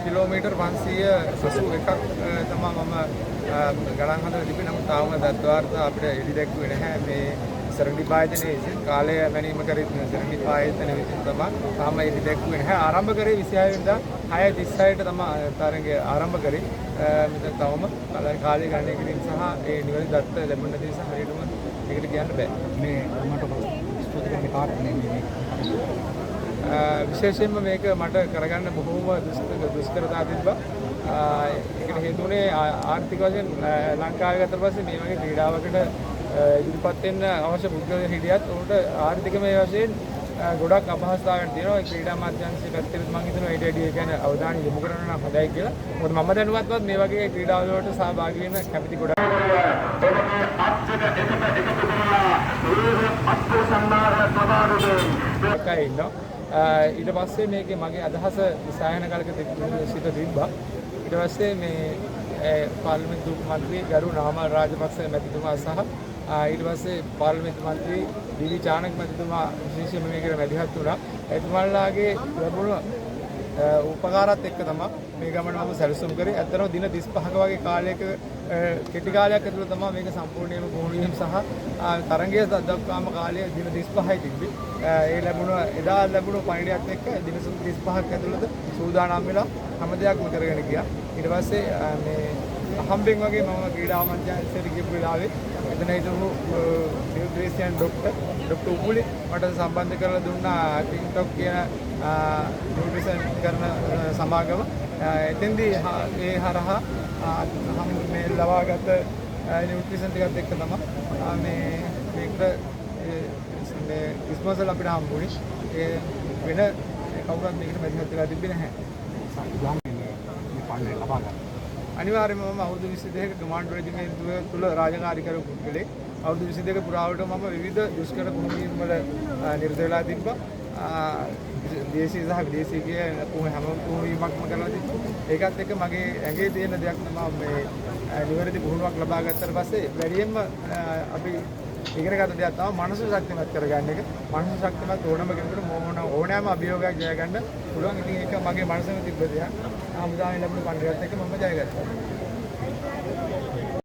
Kilometre 581ක් තමයි මම ගණන් හදලා තිබෙනවා. නමුත් තාම දත්වාර්ථ අපිට එළි දැක්ුවේ නැහැ. මේ සරණි ආයතනයේ විසින් කාලය මැනීම කරින් සරණි ආයතනයේ විසින් තමයි තාම එළි දැක්ුවේ නැහැ. ආරම්භ කරේ 26 වෙනිදා 6:36ට තමයි තරඟය ආරම්භ කරේ. මෙතන තවම කාලය ගණනය කිරීම සහ ඒ නිවැරදි දත්ත ලැබුණ නැති නිසා හරියටම මේකට කියන්න බෑ. මේ මට ස්තුති කරන්න කාටද මේ විශේෂයෙන්ම මේක මට කරගන්න බොහෝම දුෂ්කරතා තිබ්බා. ඒකට හේතු වුණේ ආර්ථික වශයෙන් ලංකාවේ ගත පස්සේ මේ වගේ ක්‍රීඩාවකට ඉදිරිපත් වෙන්න අවශ්‍ය පුද්ගලයන් හිටියත් උන්ට ආර්ථිකමය වශයෙන් ගොඩක් අපහසුතාවයන් තියෙනවා. ඒ ක්‍රීඩා මාධ්‍යංශයේ පැත්තෙත් මම හිතනවා ඊට වැඩි ඒ කියන්නේ අවධානය යොමු කරන්න නම් හොඳයි කියලා. මොකද මම දැනුවත්වත් මේ වගේ ක්‍රීඩාවල වලට සහභාගී වෙන්න කැමති ගොඩක් ඉන්නවා. ඊට පස්සේ මේකේ මගේ අදහස සායන කලක සිට තිබ්බා. ඊට පස්සේ මේ පාර්ලිමේන්තු මන්ත්‍රී ගරු නාමල් රාජපක්ෂ මැතිතුමා සහ ඊට පස්සේ පාර්ලිමේන්තු මන්ත්‍රී ඩී.වී. චානක මැතිතුමා විශේෂයෙන්ම මේකට මැදිහත් වුණා. එතුමාලාගේ ලැබුණු උපකාරات එක්ක තමයි මේ ගමන මම සැලසුම් කරේ. ඇත්තටම දින 35ක වගේ කාලයක කෙටි කාලයක් ඇතුළත තමයි මේක සම්පූර්ණයෙන්ම පුහුණු වීම සහ තරඟය දක්වාම කාලය දින 35යි තිබ්බේ. ඒ එදා ලැබුණු පණිඩයත් එක්ක දින 35ක් ඇතුළත සූදානම් වෙලා හැම දෙයක්ම කරගෙන ගියා. ඊට පස්සේ මේ අහම්බෙන් වගේ මම ක්‍රීඩා අමාත්‍යාංශයට ගියපු වෙලාවේ එතන හිටපු නියුට්‍රිෂන් ડોක්ටර් උපුලි මට සම්බන්ධ කරලා දුන්නා ටික්ටොක් කියන නියුට්‍රිෂන් කරන සමාගම. එතෙන්දී ඒ හරහා මේ ලබාගත් නියුට්‍රිෂන් ටිකත් එක්ක තමයි මේකට මේ ඉස්මසල් අපිට හම්බුනේ. ඒ වෙන කවුරුත් මේකට මැදිහත් වෙලා තිබෙන්නේ නැහැ. අනිවාර්යයෙන්ම මම අවුරුදු 22ක කමාන්ඩ් රෙජිමෙන්ටුව තුල රාජකාරී කරපු පුද්ගලෙක්. අවුරුදු 22ක පුරාවට මම විවිධ දුෂ්කර භූමීන් වල නිරත වෙලා තිබ්බා. දේශීය සහ විදේශීය හැම භූමීමක්ම කරලා තිබ්බා. ඒකත් එක්ක මගේ ඇඟේ තියෙන දෙයක් තමයි මේ නිවැරදි පුහුණුවක් ලබා ගත්තට පස්සේ වැඩියෙන්ම අපි ඉගෙන ගන්න දෙයක් තමයි මනස ශක්තිමත් කරගන්න එක. මනස ශක්තිමත් ඕනම කෙනෙකුට ඕනෑම අභියෝගයක් ජය ගන්න පුළුවන්. ඉතින් ඒක මගේ මනසෙම තිබ්බ දෙයක්. ආමුදානේ ලැබුණු පණ්ඩිතයත් එක්ක මම ජය ගත්තා.